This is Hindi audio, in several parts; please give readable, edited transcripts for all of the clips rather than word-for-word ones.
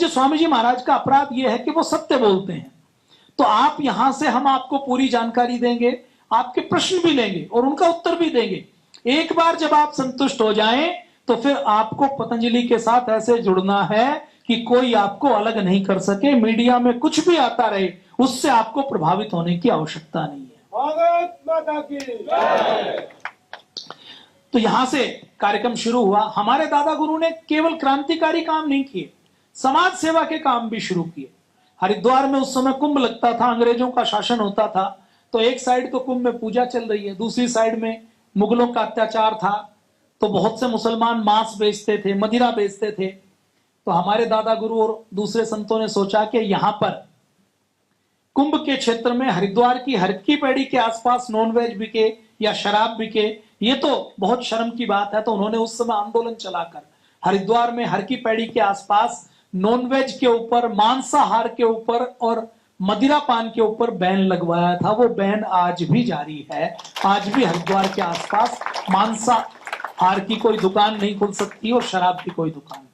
पूज्य स्वामी जी महाराज का अपराध यह है कि वो सत्य बोलते हैं। तो आप यहां से हम आपको पूरी जानकारी देंगे, आपके प्रश्न भी लेंगे और उनका उत्तर भी देंगे। एक बार जब आप संतुष्ट हो जाएं तो फिर आपको पतंजलि के साथ ऐसे जुड़ना है कि कोई आपको अलग नहीं कर सके। मीडिया में कुछ भी आता रहे, उससे आपको प्रभावित होने की आवश्यकता नहीं है। भारत माता की जय। तो यहां से कार्यक्रम शुरू हुआ। हमारे दादा गुरु ने केवल क्रांतिकारी काम नहीं किए, समाज सेवा के काम भी शुरू किए। हरिद्वार में उस समय कुंभ लगता था, अंग्रेजों का शासन होता था, तो एक साइड तो कुंभ में पूजा चल रही है, दूसरी साइड में मुगलों का अत्याचार था। तो बहुत से मुसलमान मांस बेचते थे, मदिरा बेचते थे। तो हमारे दादा गुरु और दूसरे संतों ने सोचा कि यहां पर कुंभ के क्षेत्र में हरिद्वार की हर की पैड़ी के आसपास नॉनवेज बिके या शराब बिके, ये तो बहुत शर्म की बात है। तो उन्होंने उस समय आंदोलन चलाकर हरिद्वार में हर की पैड़ी के आसपास नॉनवेज के ऊपर, मांसाहार के ऊपर और मदिरा पान के ऊपर बैन लगवाया था। वो बैन आज भी जारी है। आज भी हरिद्वार के आसपास मांसाहार की कोई दुकान नहीं खुल सकती और शराब की कोई दुकान।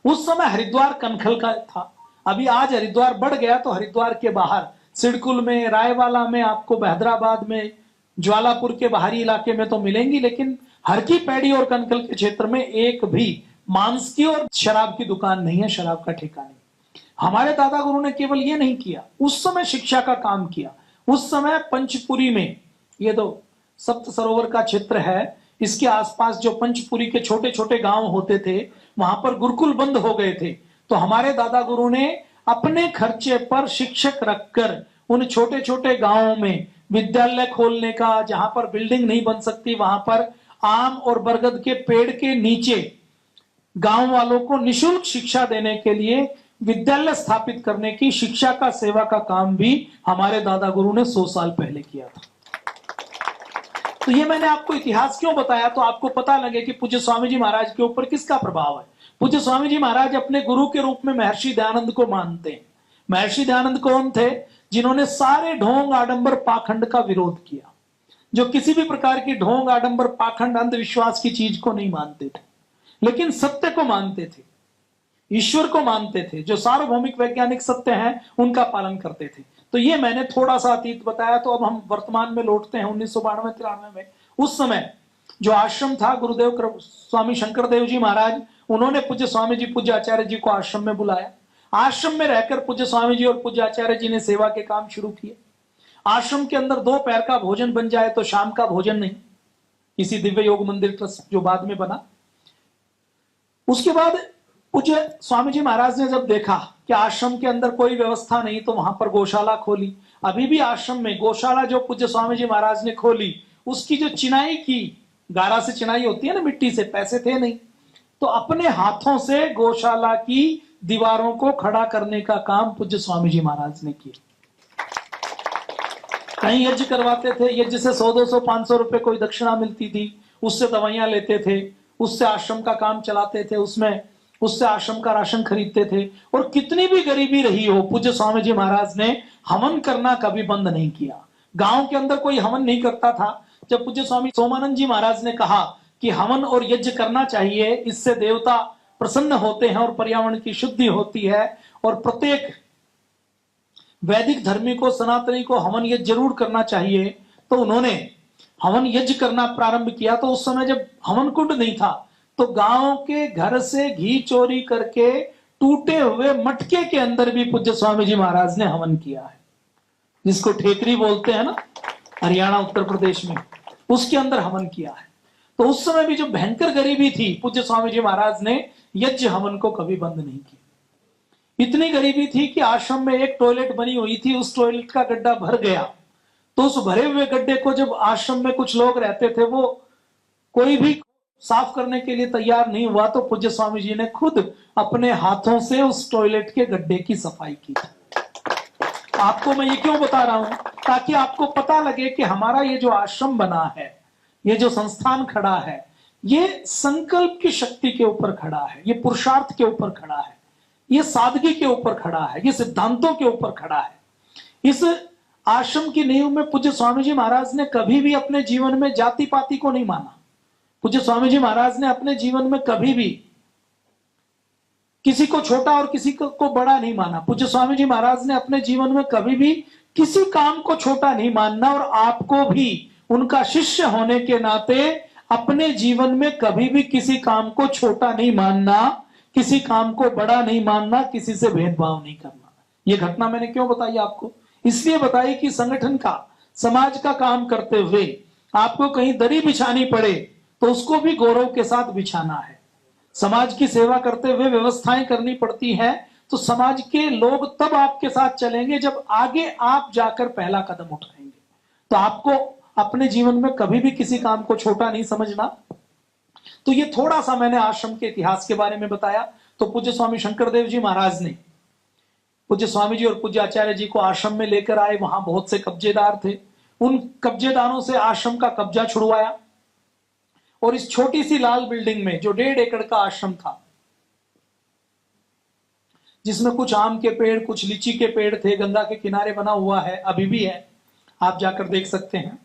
उस समय हरिद्वार कनखल का था। अभी आज हरिद्वार बढ़ गया, तो हरिद्वार के बाहर सिडकुल में, रायवाला में, आपको बहदराबाद में, ज्वालापुर के बाहरी इलाके में तो मिलेंगी, लेकिन हर की पैड़ी और कनखल के क्षेत्र में एक भी मांस की और शराब की दुकान नहीं है, शराब का ठेका नहीं। हमारे दादा गुरु ने केवल ये नहीं किया, उस समय शिक्षा का काम किया। उस समय पंचपुरी में, ये तो सप्त सरोवर का क्षेत्र है, इसके आसपास जो पंचपुरी के छोटे छोटे गांव होते थे, वहां पर गुरुकुल बंद हो गए थे। तो हमारे दादा गुरु ने अपने खर्चे पर शिक्षक रखकर उन छोटे छोटे गांवों में विद्यालय खोलने का, जहां पर बिल्डिंग नहीं बन सकती वहां पर आम और बरगद के पेड़ के नीचे गांव वालों को निःशुल्क शिक्षा देने के लिए विद्यालय स्थापित करने की, शिक्षा का, सेवा का काम भी हमारे दादा गुरु ने 100 साल पहले किया था। तो ये मैंने आपको इतिहास क्यों बताया, तो आपको पता लगे कि पूज्य स्वामी जी महाराज के ऊपर किसका प्रभाव है। पूज्य स्वामी जी महाराज अपने गुरु के रूप में महर्षि दयानंद को मानते हैं। महर्षि दयानंद कौन थे? जिन्होंने सारे ढोंग आडंबर पाखंड का विरोध किया, जो किसी भी प्रकार की ढोंग आडंबर पाखंड अंधविश्वास की चीज को नहीं मानते थे, लेकिन सत्य को मानते थे, ईश्वर को मानते थे, जो सार्वभौमिक वैज्ञानिक सत्य हैं उनका पालन करते थे। तो ये मैंने थोड़ा सा अतीत बताया। तो अब हम वर्तमान में लौटते हैं। 1992-93 में उस समय जो आश्रम था, गुरुदेव स्वामी शंकर देव जी महाराज, उन्होंने पूज्य स्वामी जी, पूज्य आचार्य जी को आश्रम में बुलाया। आश्रम में रहकर पूज्य स्वामी जी और पूज्य आचार्य जी ने सेवा के काम शुरू किए। आश्रम के अंदर दोपहर का भोजन बन जाए तो शाम का भोजन नहीं, इसी दिव्य योग मंदिर ट्रस्ट जो बाद में बना। उसके बाद पूज्य स्वामी जी महाराज ने जब देखा कि आश्रम के अंदर कोई व्यवस्था नहीं, तो वहां पर गौशाला खोली। अभी भी आश्रम में गौशाला जो पूज्य स्वामी जी महाराज ने खोली, उसकी जो चिनाई की, गारा से चिनाई होती है ना, मिट्टी से, पैसे थे नहीं, तो अपने हाथों से गौशाला की दीवारों को खड़ा करने का काम पूज्य स्वामी जी महाराज ने किया। कहीं यज्ञ करवाते थे, यज्ञ से 100, 200, 500 रुपए कोई दक्षिणा मिलती थी, उससे दवाइयां लेते थे, उससे आश्रम का काम चलाते थे, उससे आश्रम का राशन खरीदते थे। और कितनी भी गरीबी रही हो, पूज्य स्वामी जी महाराज ने हवन करना कभी बंद नहीं किया। गांव के अंदर कोई हवन नहीं करता था। जब पूज्य स्वामी सोमानंद जी महाराज ने कहा कि हवन और यज्ञ करना चाहिए, इससे देवता प्रसन्न होते हैं और पर्यावरण की शुद्धि होती है, और प्रत्येक वैदिक धर्मी को, सनातनी को हवन यज्ञ जरूर करना चाहिए, तो उन्होंने हवन यज्ञ करना प्रारंभ किया। तो उस समय जब हवन कुंड नहीं था, तो गांव के घर से घी चोरी करके टूटे हुए मटके के अंदर भी पूज्य स्वामी जी महाराज ने हवन किया है, जिसको ठेकरी बोलते हैं ना, हरियाणा उत्तर प्रदेश में, उसके अंदर हवन किया है। तो उस समय भी जो भयंकर गरीबी थी, पूज्य स्वामी जी महाराज ने यज्ञ हवन को कभी बंद नहीं किया। इतनी गरीबी थी कि आश्रम में एक टॉयलेट बनी हुई थी, उस टॉयलेट का गड्ढा भर गया, तो उस भरे हुए गड्ढे को जब आश्रम में कुछ लोग रहते थे, वो कोई भी साफ करने के लिए तैयार नहीं हुआ, तो पूज्य स्वामी जी ने खुद अपने हाथों से उस टॉयलेट के गड्ढे की सफाई की। आपको मैं ये क्यों बता रहा हूं, ताकि आपको पता लगे कि हमारा ये जो आश्रम बना है, ये जो संस्थान खड़ा है, ये संकल्प की शक्ति के ऊपर खड़ा है, ये पुरुषार्थ के ऊपर खड़ा है, ये सादगी के ऊपर खड़ा है, ये सिद्धांतों के ऊपर खड़ा है। इस आश्रम की नींव में पूज्य स्वामी जी महाराज ने कभी भी अपने जीवन में जाति पाति को नहीं माना। पूज्य स्वामी जी महाराज ने अपने जीवन में कभी भी किसी को छोटा और किसी को बड़ा नहीं माना। पूज्य स्वामी जी महाराज ने अपने जीवन में कभी भी किसी काम को छोटा नहीं मानना, और आपको भी उनका शिष्य होने के नाते अपने जीवन में कभी भी किसी काम को छोटा नहीं मानना, किसी काम को बड़ा नहीं मानना, किसी से भेदभाव नहीं करना। यह घटना मैंने क्यों बताई आपको? इसलिए बताई कि संगठन का, समाज का काम करते हुए आपको कहीं दरी बिछानी पड़े तो उसको भी गौरव के साथ बिछाना है। समाज की सेवा करते हुए व्यवस्थाएं करनी पड़ती हैं, तो समाज के लोग तब आपके साथ चलेंगे जब आगे आप जाकर पहला कदम उठाएंगे। तो आपको अपने जीवन में कभी भी किसी काम को छोटा नहीं समझना। तो ये थोड़ा सा मैंने आश्रम के इतिहास के बारे में बताया। तो पूज्य स्वामी शंकरदेव जी महाराज ने पूज्य स्वामी जी और पूज्य आचार्य जी को आश्रम में लेकर आए। वहां बहुत से कब्जेदार थे, उन कब्जेदारों से आश्रम का कब्जा छुड़वाया, और इस छोटी सी लाल बिल्डिंग में जो 1.5 एकड़ का आश्रम था, जिसमें कुछ आम के पेड़, कुछ लीची के पेड़ थे, गंगा के किनारे बना हुआ है, अभी भी है, आप जाकर देख सकते हैं।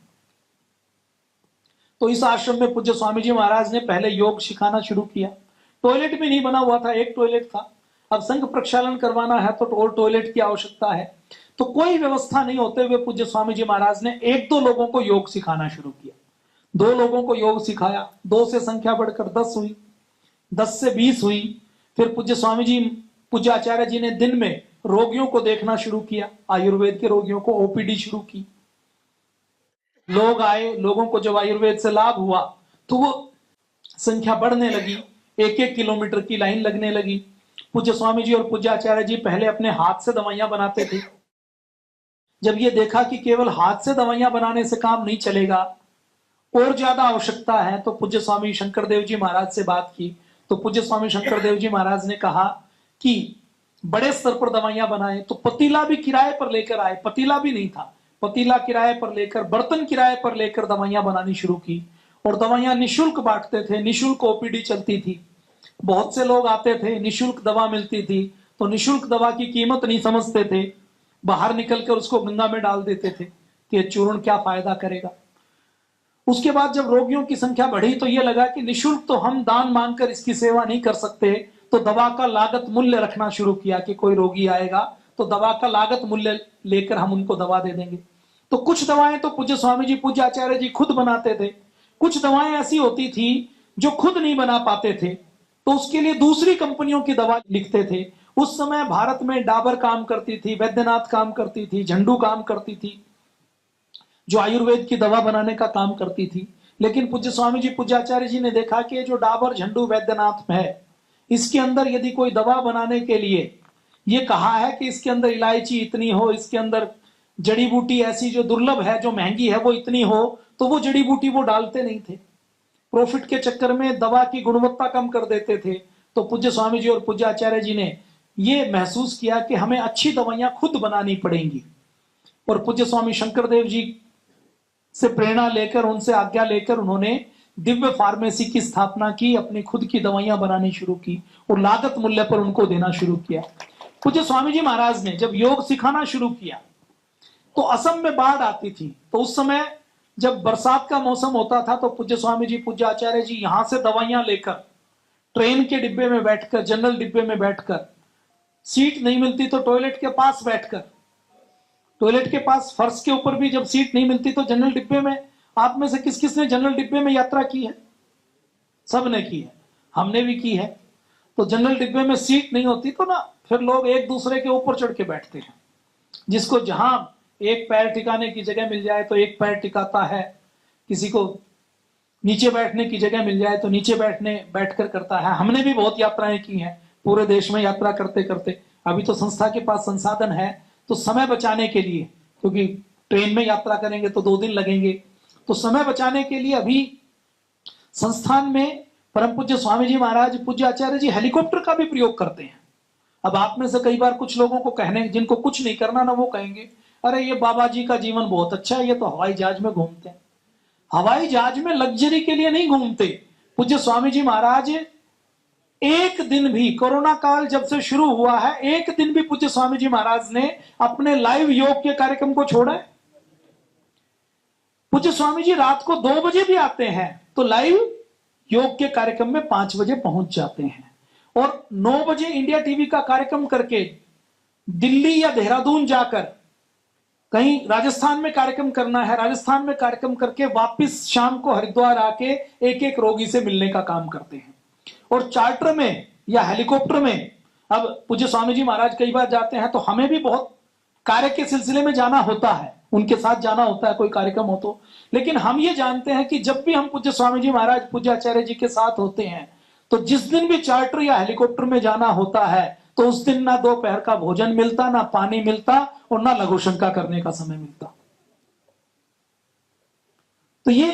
तो इस आश्रम में पूज्य स्वामी जी महाराज ने पहले योग सिखाना शुरू किया। टॉयलेट भी नहीं बना हुआ था, एक टॉयलेट था। अब संघ प्रक्षालन करवाना है तो और टॉयलेट की आवश्यकता है। तो कोई व्यवस्था नहीं होते हुए पूज्य स्वामी जी महाराज ने 1-2 लोगों को योग सिखाना शुरू किया। 2 लोगों को योग सिखाया, 2 से संख्या बढ़कर 10 हुई, 10 से 20 हुई। फिर पूज्य स्वामी जी, पूज्य आचार्य जी ने दिन में रोगियों को देखना शुरू किया, आयुर्वेद के रोगियों को, ओपीडी शुरू की। लोग आए, लोगों को जब आयुर्वेद से लाभ हुआ तो वो संख्या बढ़ने लगी, 1-1 किलोमीटर की लाइन लगने लगी। पूज्य स्वामी जी और पूज्य आचार्य जी पहले अपने हाथ से दवाइयां बनाते थे। जब ये देखा कि केवल हाथ से दवाइयां बनाने से काम नहीं चलेगा, और ज्यादा आवश्यकता है, तो पूज्य स्वामी शंकरदेव जी महाराज से बात की। तो पूज्य स्वामी शंकरदेव जी महाराज ने कहा कि बड़े स्तर पर दवाइयां बनाए। तो पतीला भी किराए पर लेकर आए, पतीला भी नहीं था, पतीला किराए पर लेकर, बर्तन किराए पर लेकर दवाइयां बनानी शुरू की, और दवाइयां निशुल्क बांटते थे। निशुल्क ओपीडी चलती थी, बहुत से लोग आते थे, निशुल्क दवा मिलती थी। तो निशुल्क दवा की कीमत नहीं समझते थे, बाहर निकलकर उसको गंगा में डाल देते थे कि चूर्ण क्या फायदा करेगा। उसके बाद जब रोगियों की संख्या बढ़ी तो यह लगा कि निशुल्क तो हम दान मांगकर इसकी सेवा नहीं कर सकते, तो दवा का लागत मूल्य रखना शुरू किया कि कोई रोगी आएगा तो दवा का लागत मूल्य लेकर हम उनको दवा दे देंगे। तो कुछ दवाएं तो पूज्य स्वामी जी, पूज्य आचार्य जी खुद बनाते थे, कुछ दवाएं ऐसी होती थी जो खुद नहीं बना पाते थे, तो उसके लिए दूसरी कंपनियों की दवा लिखते थे। उस समय भारत में डाबर काम करती थी, वैद्यनाथ काम करती थी, झंडू काम करती थी, जो आयुर्वेद की दवा बनाने का काम करती थी। लेकिन पूज्य स्वामी जी, पूज्य आचार्य जी ने देखा कि जो डाबर, झंडू, वैद्यनाथ है, इसके अंदर यदि कोई दवा बनाने के लिए ये कहा है कि इसके अंदर इलायची इतनी हो, इसके अंदर जड़ी बूटी ऐसी जो दुर्लभ है, जो महंगी है, वो इतनी हो, तो वो जड़ी बूटी वो डालते नहीं थे। प्रॉफिट के चक्कर में दवा की गुणवत्ता कम कर देते थे। तो पूज्य स्वामी जी और पूज्य आचार्य जी ने ये महसूस किया कि हमें अच्छी दवाइयां खुद बनानी पड़ेंगी, और पूज्य स्वामी शंकरदेव जी से प्रेरणा लेकर, उनसे आज्ञा लेकर उन्होंने दिव्य फार्मेसी की स्थापना की, अपनी खुद की दवाइयां बनानी शुरू की और लागत मूल्य पर उनको देना शुरू किया। पूज्य स्वामी जी महाराज ने जब योग सिखाना शुरू किया तो असम में बाढ़ आती थी। तो उस समय जब बरसात का मौसम होता था तो पूज्य स्वामी जी, पूज्य आचार्य जी यहां से दवाइयां लेकर ट्रेन के डिब्बे में बैठकर, जनरल डिब्बे में बैठकर, सीट नहीं मिलती तो टॉयलेट के पास बैठकर, टॉयलेट के पास फर्श के ऊपर भी जब सीट नहीं मिलती तो जनरल डिब्बे में, आप में से किस किस ने जनरल डिब्बे में यात्रा की है? सब ने की है, हमने भी की है। तो जनरल डिब्बे में सीट नहीं होती तो ना फिर लोग एक दूसरे के ऊपर चढ़ के बैठते हैं, जिसको जहां एक पैर टिकाने की जगह मिल जाए तो एक पैर टिकाता है, किसी को नीचे बैठने की जगह मिल जाए तो नीचे बैठकर करता है। हमने भी बहुत यात्राएं की हैं पूरे देश में यात्रा करते करते। अभी तो संस्था के पास संसाधन है तो समय बचाने के लिए, क्योंकि ट्रेन में यात्रा करेंगे तो 2 दिन लगेंगे, तो समय बचाने के लिए अभी संस्थान में परम पूज्य स्वामी जी महाराज, पूज्य आचार्य जी हेलीकॉप्टर का भी प्रयोग करते हैं। अब आप में से कई बार कुछ लोगों को कहने, जिनको कुछ नहीं करना ना, वो कहेंगे अरे ये बाबा जी का जीवन बहुत अच्छा है, ये तो हवाई जहाज में घूमते हैं। हवाई जहाज में लग्जरी के लिए नहीं घूमते। पूज्य स्वामी जी महाराज एक दिन भी, कोरोना काल जब से शुरू हुआ है, एक दिन भी पूज्य स्वामी जी महाराज ने अपने लाइव योग के कार्यक्रम को छोड़ा है। पूज्य स्वामी जी रात को 2 बजे भी आते हैं तो लाइव योग के कार्यक्रम में 5 बजे पहुंच जाते हैं। और 9 बजे इंडिया टीवी का कार्यक्रम करके दिल्ली या देहरादून जाकर कहीं राजस्थान में कार्यक्रम करना है, राजस्थान में कार्यक्रम करके वापस शाम को हरिद्वार आके एक एक रोगी से मिलने का काम करते हैं। और चार्टर में या हेलीकॉप्टर में, अब पूज्य स्वामी जी महाराज कई बार जाते हैं तो हमें भी बहुत कार्य के सिलसिले में जाना होता है, उनके साथ जाना होता है कोई कार्यक्रम हो तो, लेकिन हम ये जानते हैं कि जब भी हम पूज्य स्वामी जी महाराज पूज्य आचार्य जी के साथ होते हैं तो जिस दिन भी चार्टर या हेलीकॉप्टर में जाना होता है तो उस दिन ना दोपहर का भोजन मिलता, ना पानी मिलता और ना लघु शंका करने का समय मिलता। तो ये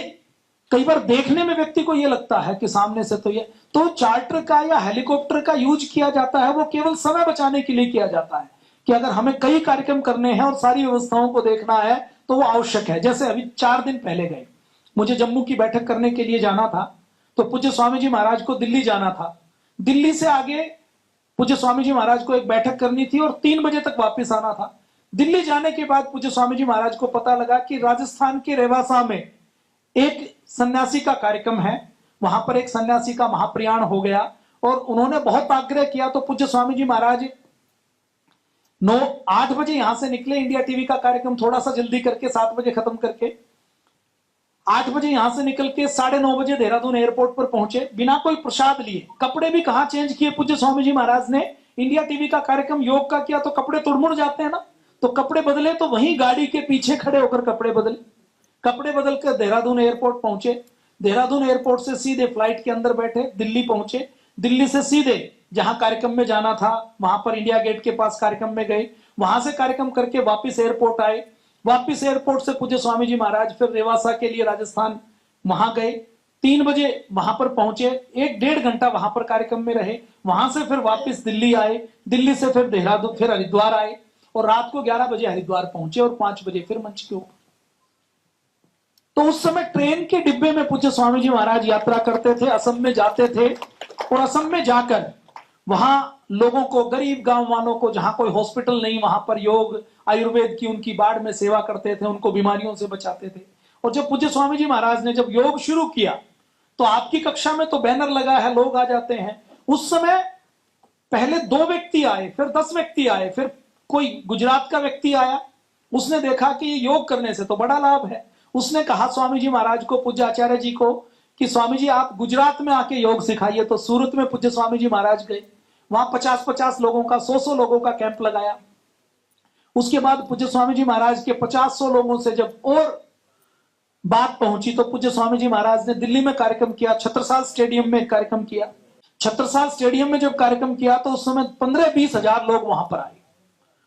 कई बार देखने में व्यक्ति को ये लगता है कि सामने से तो चार्टर का या हेलीकॉप्टर का यूज किया जाता है, वो केवल समय बचाने के लिए किया जाता है कि अगर हमें कई कार्यक्रम करने हैं और सारी व्यवस्थाओं को देखना है तो वो आवश्यक है। जैसे अभी 4 दिन पहले गए, मुझे जम्मू की बैठक करने के लिए जाना था, तो पूज्य स्वामी जी महाराज को दिल्ली जाना था। दिल्ली से आगे पूज्य स्वामी जी महाराज को एक बैठक करनी थी और 3 बजे तक वापस आना था। दिल्ली जाने के बाद पूज्य स्वामी जी महाराज को पता लगा कि राजस्थान के रेवासा में एक सन्यासी का कार्यक्रम है, वहां पर एक सन्यासी का महाप्रयाण हो गया और उन्होंने बहुत आग्रह किया। तो पूज्य स्वामी जी महाराज 8 बजे यहां से निकले, इंडिया टीवी का कार्यक्रम थोड़ा सा जल्दी करके 7 बजे खत्म करके 8 बजे यहां से निकल के 9:30 बजे देहरादून एयरपोर्ट पर पहुंचे, बिना कोई प्रसाद लिए। कपड़े भी कहां चेंज किए पूज्य स्वामी जी महाराज ने, इंडिया टीवी का कार्यक्रम योग का किया तो कपड़े तुड़मुड़ जाते हैं ना, तो कपड़े बदले तो वहीं गाड़ी के पीछे खड़े होकर कपड़े बदल कर देहरादून एयरपोर्ट पहुंचे। देहरादून एयरपोर्ट से सीधे फ्लाइट के अंदर बैठे, दिल्ली पहुंचे। दिल्ली से सीधे जहां कार्यक्रम में जाना था वहां पर इंडिया गेट के पास कार्यक्रम में गए, वहां से कार्यक्रम करके वापस एयरपोर्ट आए। वापस एयरपोर्ट से पूज्य स्वामी जी महाराज फिर रेवासा के लिए राजस्थान वहां गए। 3 बजे वहां पर पहुंचे, 1-1.5 घंटा वहां पर कार्यक्रम में रहे। वहां से फिर वापस दिल्ली आए, दिल्ली से फिर देहरादून, फिर हरिद्वार आए और रात को 11 बजे हरिद्वार पहुंचे और 5 बजे फिर मंच के ऊपर। तो उस समय ट्रेन के डिब्बे में पूज्य स्वामी जी महाराज यात्रा करते थे, असम में जाते थे और असम में जाकर वहां लोगों को, गरीब गांव वालों को, जहां कोई हॉस्पिटल नहीं, वहां पर योग आयुर्वेद की उनकी बाढ़ में सेवा करते थे, उनको बीमारियों से बचाते थे। और जब पूज्य स्वामी जी महाराज ने जब योग शुरू किया तो आपकी कक्षा में तो बैनर लगा है, लोग आ जाते हैं। उस समय पहले 2 व्यक्ति आए, फिर 10 व्यक्ति आए, फिर कोई गुजरात का व्यक्ति आया, उसने देखा कि ये योग करने से तो बड़ा लाभ है। उसने कहा स्वामी जी महाराज को, पूज्य आचार्य जी को, कि स्वामी जी आप गुजरात में आके योग सिखाइए। तो सूरत में पूज्य स्वामी जी महाराज गए, वहां 50-50 लोगों का, 100-100 लोगों का कैंप लगाया। उसके बाद पूज्य स्वामी जी महाराज के 50-100 लोगों से जब और बात पहुंची तो पूज्य स्वामी जी महाराज ने दिल्ली में कार्यक्रम किया, छत्रसाल स्टेडियम में कार्यक्रम किया। छत्रसाल स्टेडियम में जब कार्यक्रम किया तो उस समय 15-20 हजार लोग वहां पर आए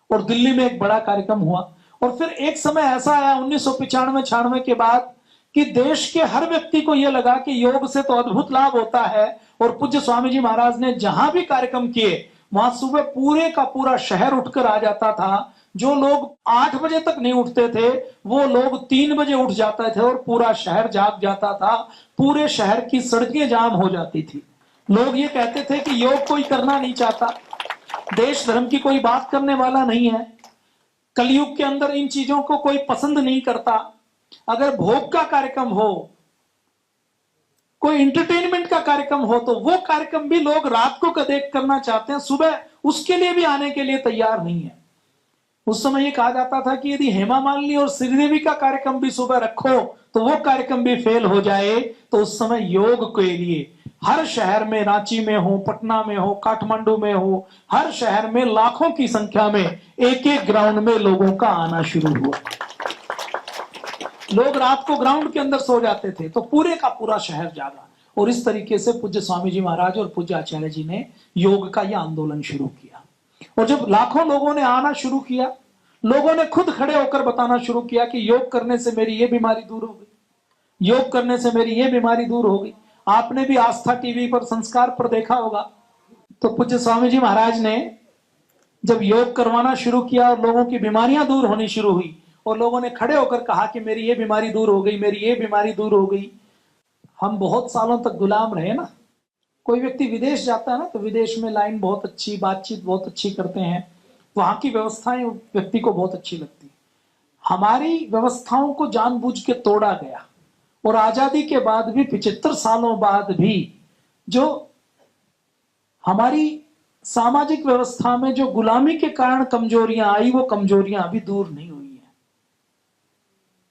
और दिल्ली में एक बड़ा कार्यक्रम हुआ। और फिर एक समय ऐसा आया 1995-96 के बाद कि देश के हर व्यक्ति को यह लगा कि योग से तो अद्भुत लाभ होता है। और पूज्य स्वामी जी महाराज ने जहां भी कार्यक्रम किए वहां सुबह पूरे का पूरा शहर उठकर आ जाता था। जो लोग 8 बजे तक नहीं उठते थे वो लोग 3 बजे उठ जाते थे और पूरा शहर जाग जाता था। पूरे शहर की सड़कें जाम हो जाती थी। लोग ये कहते थे कि योग कोई करना नहीं चाहता, देश धर्म की कोई बात करने वाला नहीं है, कलयुग के अंदर इन चीजों को कोई पसंद नहीं करता। अगर भोग का कार्यक्रम हो, कोई इंटरटेनमेंट का कार्यक्रम हो तो वो कार्यक्रम भी लोग रात को देख करना चाहते हैं, सुबह उसके लिए भी आने के लिए तैयार नहीं है। उस समय ये कहा जाता था कि यदि हेमा मालिनी और श्रीदेवी का कार्यक्रम भी सुबह रखो तो वो कार्यक्रम भी फेल हो जाए। तो उस समय योग के लिए हर शहर में, रांची में हो, पटना में हो, काठमांडू में हो, हर शहर में लाखों की संख्या में एक-एक ग्राउंड में लोगों का आना शुरू हुआ। लोग रात को ग्राउंड के अंदर सो जाते थे तो पूरे का पूरा शहर जागा। और इस तरीके से पूज्य स्वामी जी महाराज और पूज्य आचार्य जी ने योग का यह आंदोलन शुरू किया। और जब लाखों लोगों ने आना शुरू किया, लोगों ने खुद खड़े होकर बताना शुरू किया कि योग करने से मेरी ये बीमारी दूर हो गई, योग करने से मेरी ये बीमारी दूर हो गई। आपने भी आस्था टीवी पर, संस्कार पर देखा होगा, तो पूज्य स्वामी जी महाराज ने जब योग करवाना शुरू किया और लोगों की बीमारियां दूर होनी शुरू हुई और लोगों ने खड़े होकर कहा कि मेरी ये बीमारी दूर हो गई, मेरी ये बीमारी दूर हो गई। हम बहुत सालों तक गुलाम रहे ना। कोई व्यक्ति विदेश जाता है ना तो विदेश में लाइन बहुत अच्छी, बातचीत बहुत अच्छी करते हैं, वहां की व्यवस्थाएं व्यक्ति को बहुत अच्छी लगती। हमारी व्यवस्थाओं को जानबूझ के तोड़ा गया और आजादी के बाद भी 75 सालों बाद भी जो हमारी सामाजिक व्यवस्था में जो गुलामी के कारण कमजोरियां आई, वो कमजोरियां अभी दूर नहीं हुई हैं।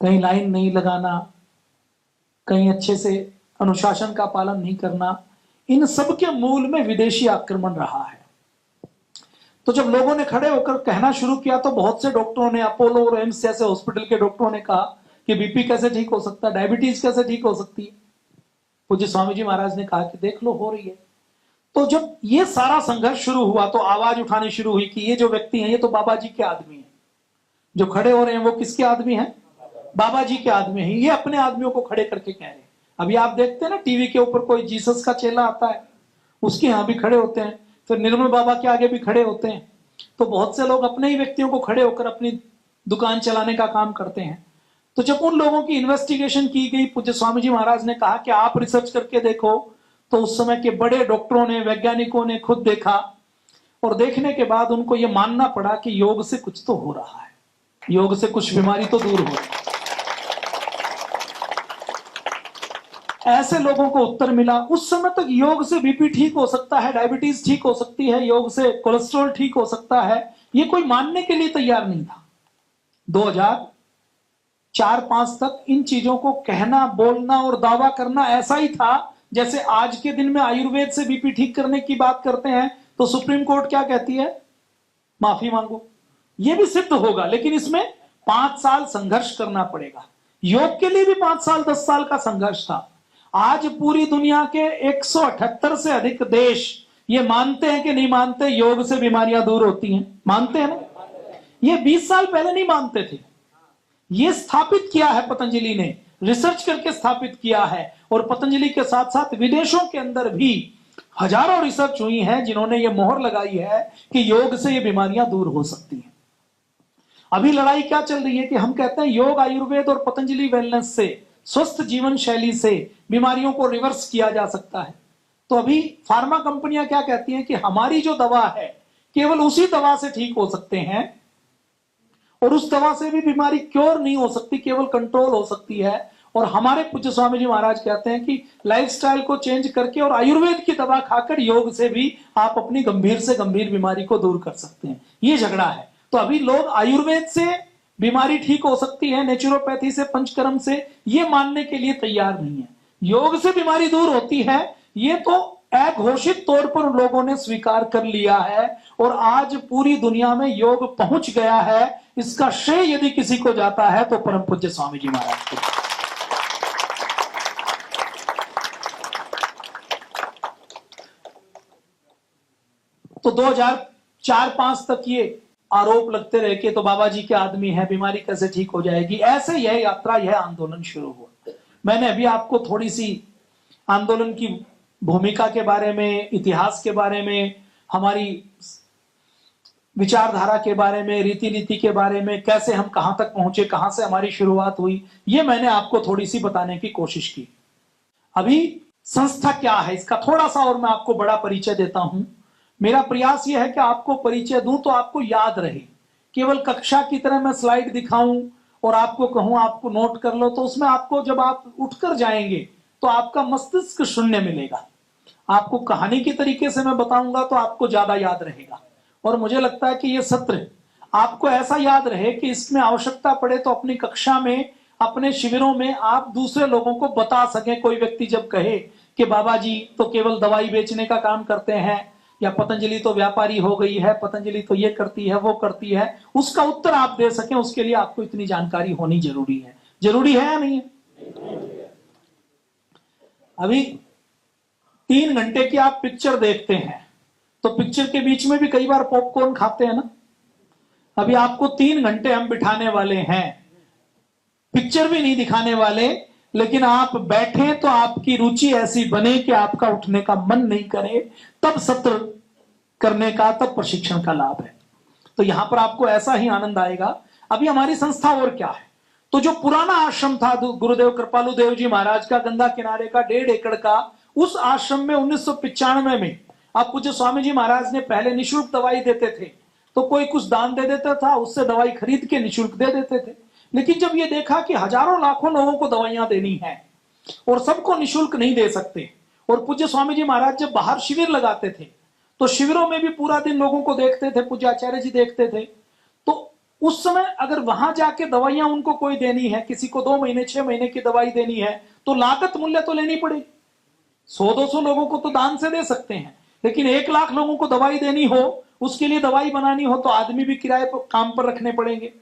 कहीं लाइन नहीं लगाना, कहीं अच्छे से अनुशासन का पालन नहीं करना, इन सब के मूल में विदेशी आक्रमण रहा है। तो जब लोगों ने खड़े होकर कहना शुरू किया तो बहुत से डॉक्टरों ने, अपोलो और एम्स जैसे हॉस्पिटल के डॉक्टरों ने कहा कि बीपी कैसे ठीक हो सकता है, डायबिटीज कैसे ठीक हो सकती है। पूज्य स्वामी जी महाराज ने कहा कि देख लो, हो रही है। तो जब ये सारा संघर्ष शुरू हुआ तो आवाज उठानी शुरू हुई कि ये जो व्यक्ति हैं ये तो बाबा जी के आदमी हैं, जो खड़े हो रहे हैं वो किसके आदमी हैं? बाबा जी के आदमी हैं। ये अपने आदमियों को खड़े करके कह रहे हैं। अभी आप देखते हैं ना टीवी के ऊपर कोई जीसस का चेला आता है, उसके यहां भी खड़े होते हैं, फिर निर्मल बाबा के आगे भी खड़े होते हैं। तो बहुत से लोग अपने ही व्यक्तियों को खड़े होकर अपनी दुकान चलाने का काम करते हैं। तो जब उन लोगों की इन्वेस्टिगेशन की गई, पूज्य स्वामी जी महाराज ने कहा कि आप रिसर्च करके देखो, तो उस समय के बड़े डॉक्टरों ने, वैज्ञानिकों ने खुद देखा और देखने के बाद उनको यह मानना पड़ा कि योग से कुछ तो हो रहा है, योग से कुछ बीमारी तो दूर हो रही है। ऐसे लोगों को उत्तर मिला। उस समय तक योग से बीपी ठीक हो सकता है, डायबिटीज ठीक हो सकती है, योग से कोलेस्ट्रॉल ठीक हो सकता है, ये कोई मानने के लिए तैयार नहीं था। 2004-5 तक इन चीजों को कहना, बोलना और दावा करना ऐसा ही था जैसे आज के दिन में आयुर्वेद से बीपी ठीक करने की बात करते हैं तो सुप्रीम कोर्ट क्या कहती है? माफी मांगो। यह भी सिद्ध होगा, लेकिन इसमें 5 साल संघर्ष करना पड़ेगा। योग के लिए भी 5 साल 10 साल का संघर्ष था। आज पूरी दुनिया के 178 से अधिक देश ये मानते हैं कि नहीं मानते, योग से बीमारियां दूर होती हैं? मानते हैं ना? ये 20 साल पहले नहीं मानते थे। ये स्थापित किया है पतंजलि ने, रिसर्च करके स्थापित किया है। और पतंजलि के साथ साथ विदेशों के अंदर भी हजारों रिसर्च हुई है जिन्होंने ये मोहर लगाई है कि योग से ये बीमारियां दूर हो सकती हैं। अभी लड़ाई क्या चल रही है कि हम कहते हैं योग, आयुर्वेद और पतंजलि वेलनेस से, स्वस्थ जीवन शैली से बीमारियों को रिवर्स किया जा सकता है। तो अभी फार्मा कंपनियां क्या कहती हैं कि हमारी जो दवा है केवल उसी दवा से ठीक हो सकते हैं और उस दवा से भी बीमारी क्योर नहीं हो सकती, केवल कंट्रोल हो सकती है। और हमारे पूज्य स्वामी जी महाराज कहते हैं कि लाइफस्टाइल को चेंज करके और आयुर्वेद की दवा खाकर योग से भी आप अपनी गंभीर से गंभीर बीमारी को दूर कर सकते हैं। ये झगड़ा है। तो अभी लोग आयुर्वेद से बीमारी ठीक हो सकती है, नेचुरोपैथी से, पंचकर्म से, ये मानने के लिए तैयार नहीं है। योग से बीमारी दूर होती है, ये तो अघोषित तौर पर लोगों ने स्वीकार कर लिया है और आज पूरी दुनिया में योग पहुंच गया है। इसका श्रेय यदि किसी को जाता है तो परम पूज्य स्वामी जी महाराज को। तो 2004-5 तक ये आरोप लगते रहे कि तो बाबा जी के आदमी है, बीमारी कैसे ठीक हो जाएगी। ऐसे यह यात्रा, यह आंदोलन शुरू हुआ। मैंने अभी आपको थोड़ी सी आंदोलन की भूमिका के बारे में, इतिहास के बारे में, हमारी विचारधारा के बारे में, रीति नीति के बारे में, कैसे हम कहां तक पहुंचे, कहां से हमारी शुरुआत हुई, ये मैंने आपको थोड़ी सी बताने की कोशिश की। अभी संस्था क्या है इसका थोड़ा सा और मैं आपको बड़ा परिचय देता हूं। मेरा प्रयास यह है कि आपको परिचय दूं तो आपको याद रहे। केवल कक्षा की तरह मैं स्लाइड दिखाऊं और आपको कहूं आपको नोट कर लो, तो उसमें आपको जब आप उठकर जाएंगे तो आपका मस्तिष्क शून्य मिलेगा। आपको कहानी के तरीके से मैं बताऊंगा तो आपको ज्यादा याद रहेगा। और मुझे लगता है कि यह सत्र आपको ऐसा याद रहे कि इसमें आवश्यकता पड़े तो अपनी कक्षा में, अपने शिविरों में आप दूसरे लोगों को बता सकें। कोई व्यक्ति जब कहे कि बाबा जी तो केवल दवाई बेचने का काम करते हैं, या पतंजलि तो व्यापारी हो गई है, पतंजलि तो ये करती है, वो करती है, उसका उत्तर आप दे सकें। उसके लिए आपको इतनी जानकारी होनी जरूरी है। जरूरी है या नहीं है? अभी 3 घंटे की आप पिक्चर देखते हैं तो पिक्चर के बीच में भी कई बार पॉपकॉर्न खाते हैं ना। अभी आपको 3 घंटे हम बिठाने वाले हैं, पिक्चर भी नहीं दिखाने वाले, लेकिन आप बैठे तो आपकी रुचि ऐसी बने कि आपका उठने का मन नहीं करे, तब सत्र करने का, तब प्रशिक्षण का लाभ है। तो यहां पर आपको ऐसा ही आनंद आएगा। अभी हमारी संस्था और क्या है, तो जो पुराना आश्रम था गुरुदेव कृपालु देव जी महाराज का, गंगा किनारे का, 1.5 एकड़ का, उस आश्रम में 1995 में अब पूज्य स्वामी जी महाराज ने पहले निःशुल्क दवाई देते थे। तो कोई कुछ दान दे देता था, उससे दवाई खरीद के निःशुल्क दे देते थे। लेकिन जब ये देखा कि हजारों लाखों लोगों को दवाइयां देनी है और सबको निःशुल्क नहीं दे सकते, और पूज्य स्वामी जी महाराज जब बाहर शिविर लगाते थे तो शिविरों में भी पूरा दिन लोगों को देखते थे, पूज्य आचार्य जी देखते थे। तो उस समय अगर वहां जाके दवाइयां उनको कोई देनी है, किसी को 2 महीने 6 महीने की दवाई देनी है, तो लागत मूल्य तो लेनी पड़ेगी। 100-200 लोगों को तो दान से दे सकते हैं, लेकिन 1 लाख लोगों को दवाई देनी हो, उसके लिए दवाई बनानी हो तो आदमी भी किराए पर काम पर रखने पड़ेंगे,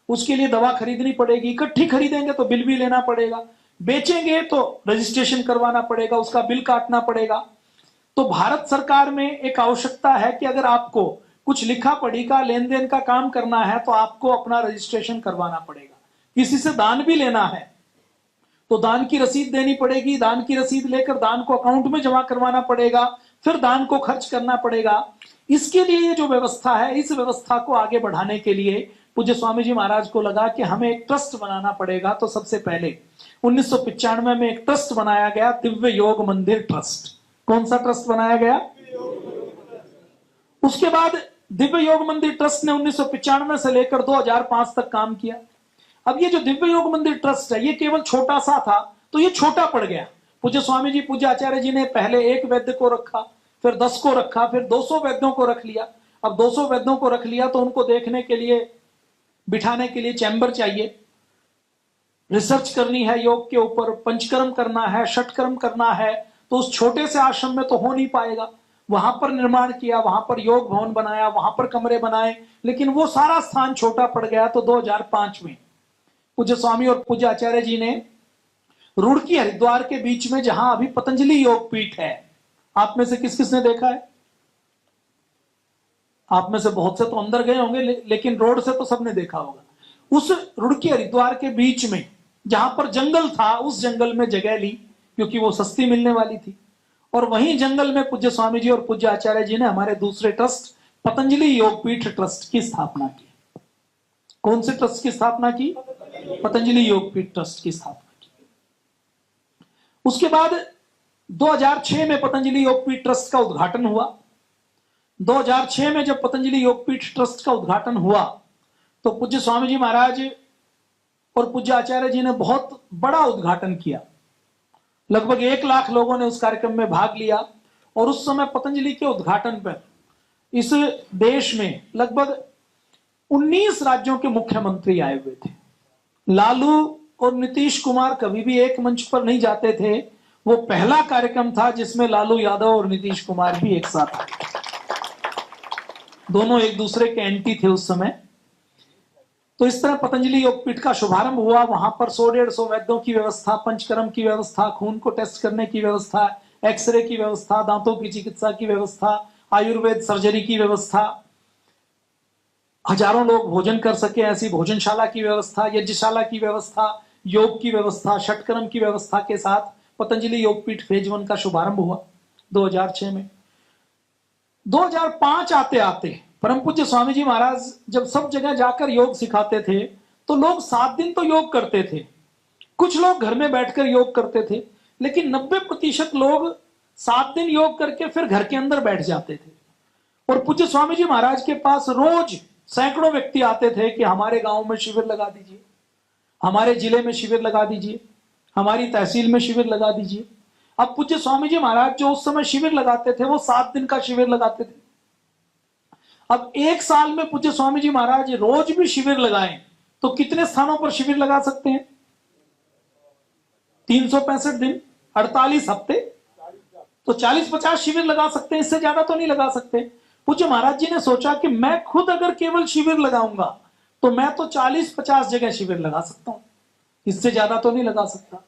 उसके लिए दवा खरीदनी पड़ेगी, इकट्ठी खरीदेंगे तो बिल भी लेना पड़ेगा, बेचेंगे तो रजिस्ट्रेशन करवाना पड़ेगा, उसका बिल काटना पड़ेगा। तो भारत सरकार में एक आवश्यकता है कि अगर आपको कुछ लिखा पढ़ी का लेन देन का काम करना है तो आपको अपना रजिस्ट्रेशन करवाना पड़ेगा। किसी से दान भी लेना है तो दान की रसीद देनी पड़ेगी, दान की रसीद लेकर दान को अकाउंट में जमा करवाना पड़ेगा, फिर दान को खर्च करना पड़ेगा। इसके लिए ये जो व्यवस्था है, इस व्यवस्था को आगे बढ़ाने के लिए पूज्य स्वामी जी महाराज को लगा कि हमें एक ट्रस्ट बनाना पड़ेगा। तो सबसे पहले 1995 में एक ट्रस्ट बनाया गया, दिव्य योग मंदिर ट्रस्ट। कौन सा ट्रस्ट बनाया गया? उसके बाद दिव्य योग मंदिर ट्रस्ट ने 1995 से लेकर 2005 तक काम किया। अब ये जो दिव्य योग मंदिर ट्रस्ट है, ये केवल छोटा सा था, तो ये छोटा पड़ गया। पूज्य स्वामी जी, पूज्य आचार्य जी ने पहले 1 वैद्य को रखा, फिर 10 को रखा, फिर 200 वैद्यों को रख लिया। अब 200 वैद्यों को रख लिया तो उनको देखने के लिए, बिठाने के लिए चैम्बर चाहिए, रिसर्च करनी है योग के ऊपर, पंचकर्म करना है, षटकर्म करना है, तो उस छोटे से आश्रम में तो हो नहीं पाएगा। वहां पर निर्माण किया, वहां पर योग भवन बनाया, वहां पर कमरे बनाए, लेकिन वो सारा स्थान छोटा पड़ गया। तो 2005 में पूज्य स्वामी और पूज्य आचार्य जी ने रुड़की हरिद्वार के बीच में, जहां अभी पतंजलि योग पीठ है, आप में से किस किस ने देखा है? आप में से बहुत से तो अंदर गए होंगे, लेकिन रोड से तो सबने देखा होगा। उस रुड़की हरिद्वार के बीच में जहां पर जंगल था, उस जंगल में जगह ली क्योंकि वो सस्ती मिलने वाली थी, और वहीं जंगल में पूज्य स्वामी जी और पूज्य आचार्य जी ने हमारे दूसरे ट्रस्ट पतंजलि योगपीठ ट्रस्ट की स्थापना की। कौन से ट्रस्ट की स्थापना की? पतंजलि योगपीठ ट्रस्ट की स्थापना की। उसके बाद 2006 में पतंजलि योगपीठ ट्रस्ट का उद्घाटन हुआ। 2006 में जब पतंजलि योगपीठ ट्रस्ट का उद्घाटन हुआ तो पूज्य स्वामी जी महाराज और पूज्य आचार्य जी ने बहुत बड़ा उद्घाटन किया। लगभग 1 लाख लोगों ने उस कार्यक्रम में भाग लिया, और उस समय पतंजलि के उद्घाटन पर इस देश में लगभग 19 राज्यों के मुख्यमंत्री आए हुए थे। लालू और नीतीश कुमार कभी भी एक मंच पर नहीं जाते थे। वो पहला कार्यक्रम था जिसमें लालू यादव और नीतीश कुमार भी एक साथ आए। दोनों एक दूसरे के एंटी थे उस समय। तो इस तरह पतंजलि योगपीठ का शुभारंभ हुआ। वहां पर 100-150 वैद्यों की व्यवस्था, पंचकर्म की व्यवस्था, खून को टेस्ट करने की व्यवस्था, एक्सरे की व्यवस्था, दांतों की चिकित्सा की व्यवस्था, आयुर्वेद सर्जरी की व्यवस्था, हजारों लोग भोजन कर सके ऐसी भोजनशाला की व्यवस्था, यज्ञशाला की व्यवस्था, योग की व्यवस्था, षटकर्म की व्यवस्था के साथ पतंजलि योगपीठ फेज 1 का शुभारंभ हुआ 2006 में। 2005 आते आते परम पूज्य स्वामी जी महाराज जब सब जगह जाकर योग सिखाते थे तो लोग 7 दिन तो योग करते थे, कुछ लोग घर में बैठकर योग करते थे, लेकिन 90% लोग 7 दिन योग करके फिर घर के अंदर बैठ जाते थे। और पूज्य स्वामी जी महाराज के पास रोज सैकड़ों व्यक्ति आते थे कि हमारे गांव में शिविर लगा दीजिए, हमारे जिले में शिविर लगा दीजिए, हमारी तहसील में शिविर लगा दीजिए। अब पूज्य स्वामी जी महाराज जो उस समय शिविर लगाते थे वो 7 दिन का शिविर लगाते थे। अब 1 साल में पूज्य स्वामी जी महाराज रोज भी शिविर लगाएं तो कितने स्थानों पर शिविर लगा सकते हैं? 365 दिन, 48 हफ्ते, तो 40-50 शिविर लगा सकते हैं, इससे ज्यादा तो नहीं लगा सकते। पूज्य महाराज जी ने सोचा कि मैं खुद अगर केवल शिविर लगाऊंगा तो मैं तो 40-50 जगह शिविर लगा सकता हूं, इससे ज्यादा तो नहीं लगा सकता।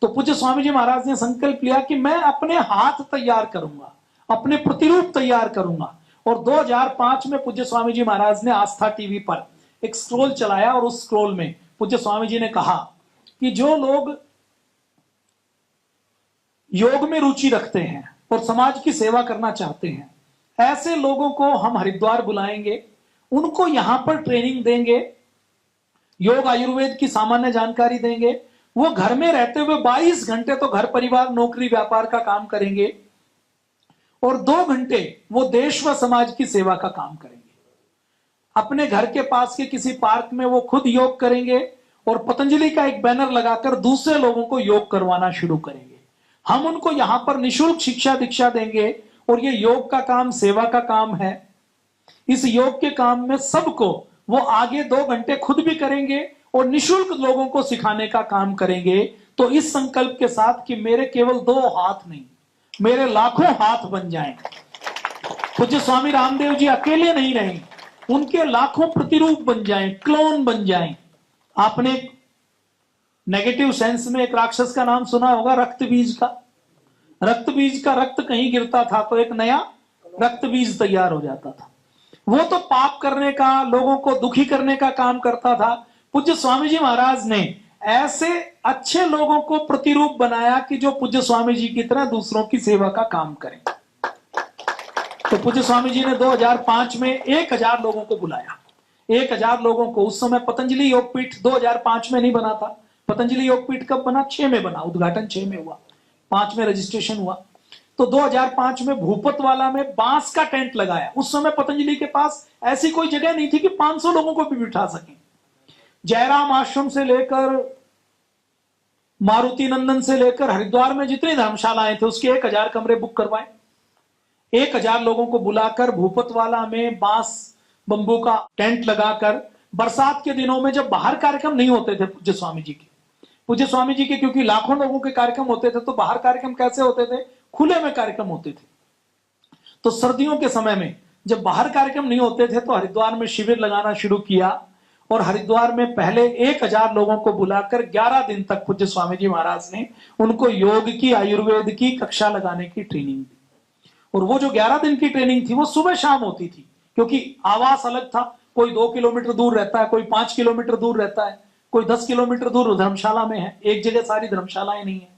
तो पूज्य स्वामी जी महाराज ने संकल्प लिया कि मैं अपने हाथ तैयार करूंगा, अपने प्रतिरूप तैयार करूंगा। और 2005 में पूज्य स्वामी जी महाराज ने आस्था टीवी पर एक स्क्रोल चलाया, और उस स्क्रोल में पूज्य स्वामी जी ने कहा कि जो लोग योग में रुचि रखते हैं और समाज की सेवा करना चाहते हैं, ऐसे लोगों को हम हरिद्वार बुलाएंगे, उनको यहां पर ट्रेनिंग देंगे, योग आयुर्वेद की सामान्य जानकारी देंगे। वो घर में रहते हुए 22 घंटे तो घर परिवार नौकरी व्यापार का काम करेंगे, और 2 घंटे वो देश व समाज की सेवा का काम करेंगे। अपने घर के पास के किसी पार्क में वो खुद योग करेंगे और पतंजलि का एक बैनर लगाकर दूसरे लोगों को योग करवाना शुरू करेंगे। हम उनको यहां पर निःशुल्क शिक्षा दीक्षा देंगे और ये योग का काम सेवा का काम है। इस योग के काम में सबको वो आगे 2 घंटे खुद भी करेंगे और निशुल्क लोगों को सिखाने का काम करेंगे। तो इस संकल्प के साथ कि मेरे केवल 2 हाथ नहीं, मेरे लाखों हाथ बन जाएं। पूज्य स्वामी रामदेव जी अकेले नहीं रहे, उनके लाखों प्रतिरूप बन जाएं, क्लोन बन जाएं। आपने नेगेटिव सेंस में एक राक्षस का नाम सुना होगा, रक्त बीज का। रक्त बीज का रक्त कहीं गिरता था तो एक नया रक्त बीज तैयार हो जाता था। वो तो पाप करने का, लोगों को दुखी करने का काम करता था। पूज्य स्वामी जी महाराज ने ऐसे अच्छे लोगों को प्रतिरूप बनाया कि जो पूज्य स्वामी जी की तरह दूसरों की सेवा का काम करें। तो पूज्य स्वामी जी ने 2005 में 1000 लोगों को बुलाया। 1000 लोगों को। उस समय पतंजलि योगपीठ 2005 में नहीं बना था। पतंजलि योगपीठ कब बना? 6 में बना। उद्घाटन 6 में हुआ, 5 में रजिस्ट्रेशन हुआ। तो 2005 में भूपतवाला में बांस का टेंट लगाया। उस समय पतंजलि के पास ऐसी कोई जगह नहीं थी कि 500 लोगों को भी बिठा सकें। जयराम आश्रम से लेकर मारुति नंदन से लेकर हरिद्वार में जितनी धर्मशालाएं थे उसके 1000 कमरे बुक करवाए। 1000 लोगों को बुलाकर भूपतवाला में बांस बंबू का टेंट लगाकर, बरसात के दिनों में जब बाहर कार्यक्रम नहीं होते थे पूज्य स्वामी जी के, क्योंकि लाखों लोगों के कार्यक्रम होते थे, तो बाहर कार्यक्रम कैसे होते थे? खुले में कार्यक्रम होते थे। तो सर्दियों के समय में जब बाहर कार्यक्रम नहीं होते थे तो हरिद्वार में शिविर लगाना शुरू किया और हरिद्वार में पहले 1000 लोगों को बुलाकर 11 दिन तक पूज्य स्वामी जी महाराज ने उनको योग की, आयुर्वेद की कक्षा लगाने की ट्रेनिंग दी। और वो जो 11 दिन की ट्रेनिंग थी वो सुबह शाम होती थी, क्योंकि आवास अलग था। कोई 2 किलोमीटर दूर रहता है, कोई 5 किलोमीटर दूर रहता है, कोई 10 किलोमीटर दूर धर्मशाला में है। एक जगह सारी धर्मशालाएं नहीं है।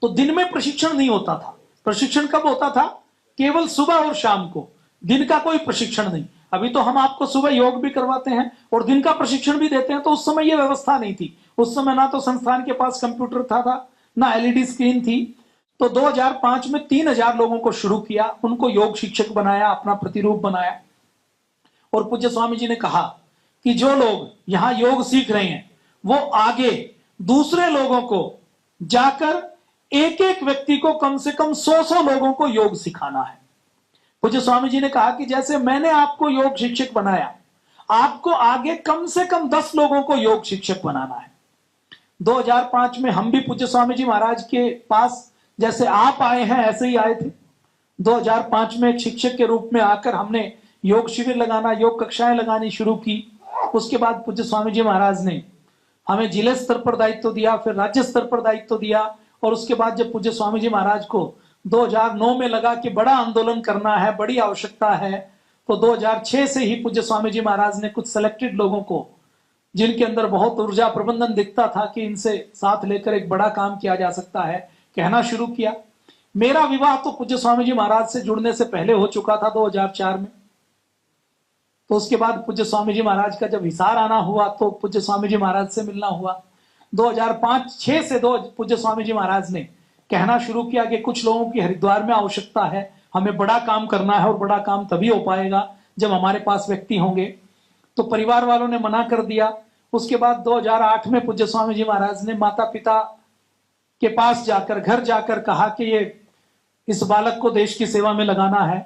तो दिन में प्रशिक्षण नहीं होता था। प्रशिक्षण कब होता था? केवल सुबह और शाम को। दिन का कोई प्रशिक्षण नहीं। अभी तो हम आपको सुबह योग भी करवाते हैं और दिन का प्रशिक्षण भी देते हैं। तो उस समय यह व्यवस्था नहीं थी। उस समय ना तो संस्थान के पास कंप्यूटर था ना एलईडी स्क्रीन थी। तो 2005 में 3000 लोगों को शुरू किया, उनको योग शिक्षक बनाया, अपना प्रतिरूप बनाया। और पूज्य स्वामी जी ने कहा कि जो लोग यहां योग सीख रहे हैं वो आगे दूसरे लोगों को जाकर एक एक व्यक्ति को कम से कम 100 लोगों को योग सिखाना है। पूज्य स्वामी जी ने कहा कि जैसे मैंने आपको योग शिक्षक बनाया, आपको आगे कम से कम 10 लोगों को योग शिक्षक बनाना है। 2005 में हम भी पूज्य स्वामी जी महाराज के पास जैसे आप आए हैं ऐसे ही आए थे। 2005 में एक शिक्षक के रूप में आकर हमने योग शिविर लगाना, योग कक्षाएं लगानी शुरू की। उसके बाद पूज्य स्वामी जी महाराज ने हमें जिले स्तर पर दायित्व दिया, फिर राज्य स्तर पर दायित्व दिया। और उसके बाद जब पूज्य स्वामी जी महाराज को 2009 में लगा कि बड़ा आंदोलन करना है, बड़ी आवश्यकता है, तो 2006 से ही पूज्य स्वामी जी महाराज ने कुछ सेलेक्टेड लोगों को, जिनके अंदर बहुत ऊर्जा प्रबंधन दिखता था कि इनसे साथ लेकर एक बड़ा काम किया जा सकता है, कहना शुरू किया। मेरा विवाह तो पूज्य स्वामी जी महाराज से जुड़ने से पहले हो चुका था 2004 में। तो उसके बाद पूज्य स्वामी जी महाराज का जब हिसार आना हुआ तो पूज्य स्वामी जी महाराज से मिलना हुआ। 2005-6 से पूज्य स्वामी जी महाराज ने कहना शुरू किया कि कुछ लोगों की हरिद्वार में आवश्यकता है, हमें बड़ा काम करना है और बड़ा काम तभी हो पाएगा जब हमारे पास व्यक्ति होंगे। तो परिवार वालों ने मना कर दिया। उसके बाद 2008 में पूज्य स्वामी जी महाराज ने माता पिता के पास जाकर, घर जाकर कहा कि ये इस बालक को देश की सेवा में लगाना है।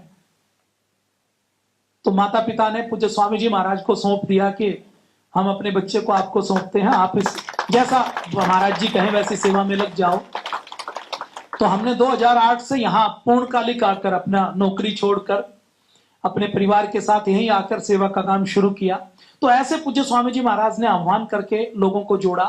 तो माता पिता ने पूज्य स्वामी जी महाराज को सौंप दिया कि हम अपने बच्चे को आपको सौंपते हैं, आप इस जैसा महाराज जी कहें वैसी सेवा में लग जाओ। तो हमने 2008 से यहाँ पूर्णकालिक आकर, अपना नौकरी छोड़कर अपने परिवार के साथ यहीं आकर सेवा का काम शुरू किया। तो ऐसे पूज्य स्वामी जी महाराज ने आह्वान करके लोगों को जोड़ा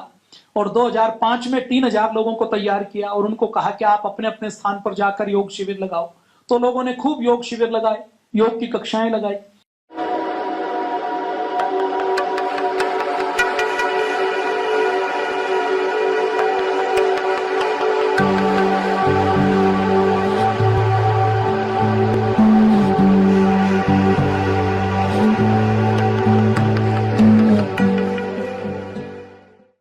और 2005 में 3000 लोगों को तैयार किया और उनको कहा कि आप अपने अपने स्थान पर जाकर योग शिविर लगाओ। तो लोगों ने खूब योग शिविर लगाए, योग की कक्षाएं लगाई।